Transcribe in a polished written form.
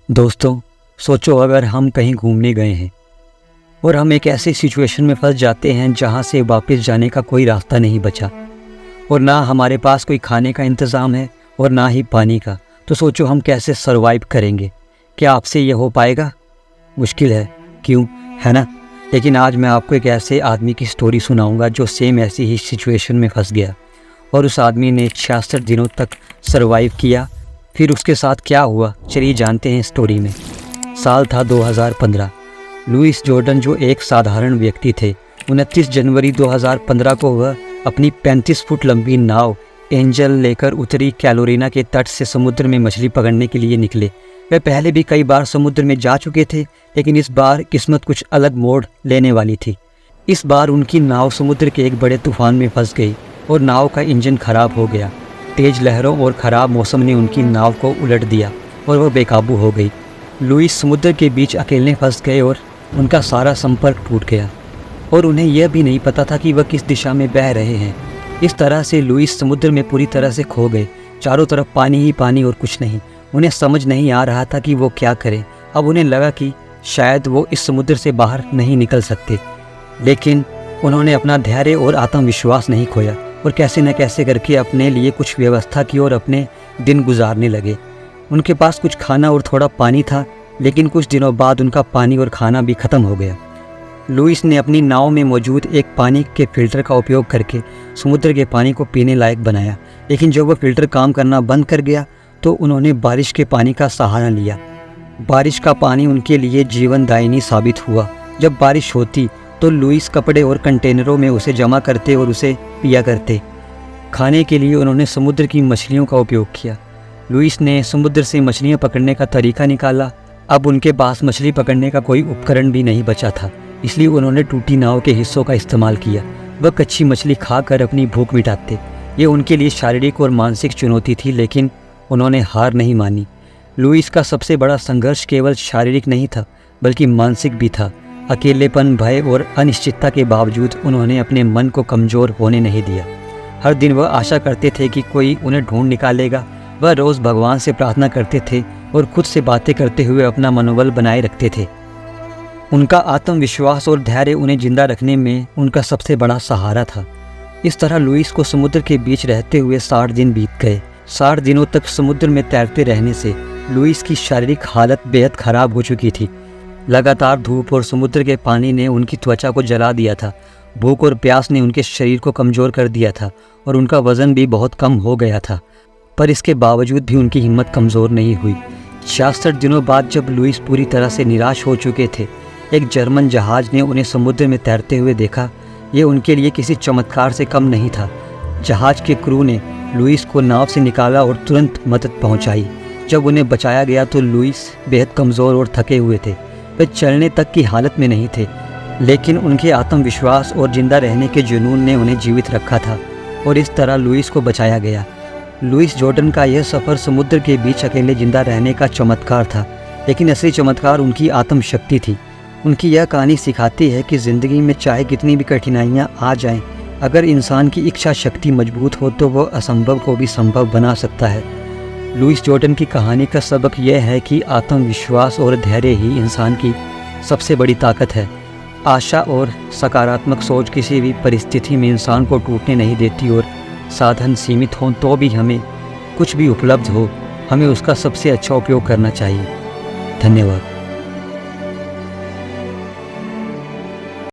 दोस्तों, सोचो अगर हम कहीं घूमने गए हैं और हम एक ऐसी सिचुएशन में फंस जाते हैं जहां से वापस जाने का कोई रास्ता नहीं बचा और ना हमारे पास कोई खाने का इंतज़ाम है और ना ही पानी का। तो सोचो हम कैसे सरवाइव करेंगे। क्या आपसे ये हो पाएगा? मुश्किल है, क्यों, है ना? लेकिन आज मैं आपको एक ऐसे आदमी की स्टोरी सुनाऊंगा जो सेम ऐसी ही सिचुएशन में फंस गया और उस आदमी ने 66 दिनों तक सरवाइव किया। फिर उसके साथ क्या हुआ, चलिए जानते हैं स्टोरी में। साल था 2015। लुइस जॉर्डन जो एक साधारण व्यक्ति थे, 29 जनवरी 2015 को वह अपनी 35 फुट लंबी नाव एंजल लेकर उत्तरी कैरोलिना के तट से समुद्र में मछली पकड़ने के लिए निकले। वे पहले भी कई बार समुद्र में जा चुके थे, लेकिन इस बार किस्मत कुछ अलग मोड़ लेने वाली थी। इस बार उनकी नाव समुद्र के एक बड़े तूफान में फंस गई और नाव का इंजन खराब हो गया। तेज लहरों और ख़राब मौसम ने उनकी नाव को उलट दिया और वह बेकाबू हो गई। लुइस समुद्र के बीच अकेले फंस गए और उनका सारा संपर्क टूट गया और उन्हें यह भी नहीं पता था कि वह किस दिशा में बह रहे हैं। इस तरह से लुइस समुद्र में पूरी तरह से खो गए। चारों तरफ पानी ही पानी और कुछ नहीं। उन्हें समझ नहीं आ रहा था कि वो क्या करें। अब उन्हें लगा कि शायद वो इस समुद्र से बाहर नहीं निकल सकते, लेकिन उन्होंने अपना धैर्य और आत्मविश्वास नहीं खोया और कैसे न कैसे करके अपने लिए कुछ व्यवस्था की और अपने दिन गुजारने लगे। उनके पास कुछ खाना और थोड़ा पानी था, लेकिन कुछ दिनों बाद उनका पानी और खाना भी ख़त्म हो गया। लुइस ने अपनी नाव में मौजूद एक पानी के फ़िल्टर का उपयोग करके समुद्र के पानी को पीने लायक बनाया, लेकिन जब वह फ़िल्टर काम करना बंद कर गया तो उन्होंने बारिश के पानी का सहारा लिया। बारिश का पानी उनके लिए जीवनदायिनी साबित हुआ। जब बारिश होती तो लुइस कपड़े और कंटेनरों में उसे जमा करते और उसे पिया करते। खाने के लिए उन्होंने समुद्र की मछलियों का उपयोग किया। लुइस ने समुद्र से मछलियां पकड़ने का तरीका निकाला। अब उनके पास मछली पकड़ने का कोई उपकरण भी नहीं बचा था, इसलिए उन्होंने टूटी नाव के हिस्सों का इस्तेमाल किया। वह कच्ची मछली खाकर अपनी भूख मिटाते। ये उनके लिए शारीरिक और मानसिक चुनौती थी, लेकिन उन्होंने हार नहीं मानी। लुइस का सबसे बड़ा संघर्ष केवल शारीरिक नहीं था, बल्कि मानसिक भी था। अकेलेपन, भय और अनिश्चितता के बावजूद उन्होंने अपने मन को कमज़ोर होने नहीं दिया। हर दिन वह आशा करते थे कि कोई उन्हें ढूंढ निकालेगा। वह रोज़ भगवान से प्रार्थना करते थे और खुद से बातें करते हुए अपना मनोबल बनाए रखते थे। उनका आत्मविश्वास और धैर्य उन्हें जिंदा रखने में उनका सबसे बड़ा सहारा था। इस तरह लुइस को समुद्र के बीच रहते हुए 60 दिन बीत गए। 60 दिनों तक समुद्र में तैरते रहने से लुइस की शारीरिक हालत बेहद ख़राब हो चुकी थी। लगातार धूप और समुद्र के पानी ने उनकी त्वचा को जला दिया था। भूख और प्यास ने उनके शरीर को कमज़ोर कर दिया था और उनका वज़न भी बहुत कम हो गया था। पर इसके बावजूद भी उनकी हिम्मत कमज़ोर नहीं हुई। 66 दिनों बाद जब लुइस पूरी तरह से निराश हो चुके थे, एक जर्मन जहाज़ ने उन्हें समुद्र में तैरते हुए देखा। ये उनके लिए किसी चमत्कार से कम नहीं था। जहाज़ के क्रू ने लुइस को नाव से निकाला और तुरंत मदद पहुंचाई। जब उन्हें बचाया गया तो लुइस बेहद कमज़ोर और थके हुए थे। वे चलने तक की हालत में नहीं थे, लेकिन उनके आत्मविश्वास और जिंदा रहने के जुनून ने उन्हें जीवित रखा था और इस तरह लुइस को बचाया गया। लुइस जॉर्डन का यह सफ़र समुद्र के बीच अकेले जिंदा रहने का चमत्कार था, लेकिन असली चमत्कार उनकी आत्मशक्ति थी। उनकी यह कहानी सिखाती है कि ज़िंदगी में चाहे कितनी भी कठिनाइयाँ आ जाएं, अगर इंसान की इच्छा शक्ति मजबूत हो तो वह असंभव को भी संभव बना सकता है। लुइस जॉर्डन की कहानी का सबक यह है कि आत्मविश्वास और धैर्य ही इंसान की सबसे बड़ी ताकत है। आशा और सकारात्मक सोच किसी भी परिस्थिति में इंसान को टूटने नहीं देती और साधन सीमित हों तो भी हमें कुछ भी उपलब्ध हो, हमें उसका सबसे अच्छा उपयोग करना चाहिए। धन्यवाद।